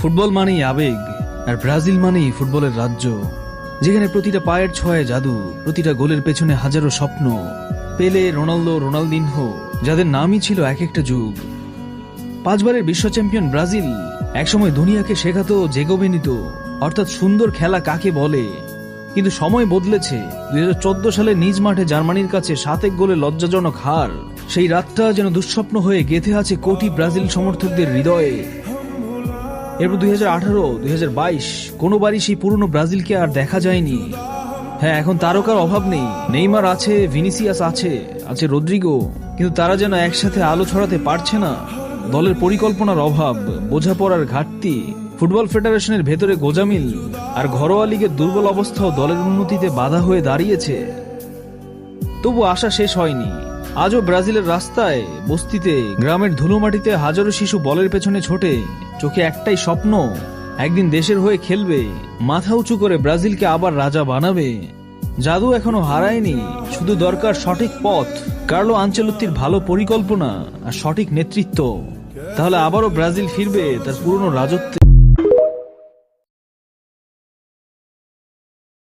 Football মানেই আবেগ, আর Brazil মানেই ফুটবলের রাজ্য, যেখানে প্রতিটা পায়ের ছোঁয়ায় জাদু, প্রতিটা গোলের পেছনে হাজারো স্বপ্ন। পেলে, রোনালদো, রোনালদিনহো, যাদের নামই ছিল এক একটা যুগ। 5 বারের বিশ্ব চ্যাম্পিয়ন ব্রাজিল একসময় দুনিয়াকে শেখাতো জেগো বেনিতো, অর্থাৎ সুন্দর খেলা কাকে বলে। কিন্তু সময় বদলেছে। 2014 সালে নিজ মাঠে জার্মানির কাছে 7-1 গোলে লজ্জাজনক হার, সেই রাতটা যেন দুঃস্বপ্ন হয়ে গেঁথে আছে কোটি ব্রাজিল সমর্থকদের হৃদয়ে। এরপর 2018, 2022 কোনোবারই সেই পুরনো ব্রাজিলকে আর দেখা যায়নি। হ্যাঁ, এখন তারকার অভাব নেই, নেইমার আছে, ভিনিসিয়াস আছে রদ্রিগো, কিন্তু তারা যেন একসাথে আলো ছড়াতে পারছে না। দলের পরিকল্পনার অভাব, বোঝাপড়ার ঘাটতি, ফুটবল ফেডারেশনের ভেতরে গোজামিল, আর ঘরোয়া লিগের দুর্বল অবস্থাও দলের উন্নতিতে বাধা হয়ে দাঁড়িয়েছে। তবু আশা শেষ হয়নি। আজও ব্রাজিলের রাস্তায়, বস্তিতে, গ্রামের ধুলোমাটিতে হাজারো শিশু বলের পেছনে ছোটে, চোখে একটাই স্বপ্ন, একদিন দেশের হয়ে খেলবে, মাথা উঁচু করে ব্রাজিলকে আবার রাজা বানাবে। জাদু এখনো হারায়নি, শুধু দরকার সঠিক পথ, কার্লো আনচেলত্তির ভালো পরিকল্পনা আর সঠিক নেতৃত্ব। তাহলে আবারও ব্রাজিল ফিরবে তার পুরনো রাজত্বে।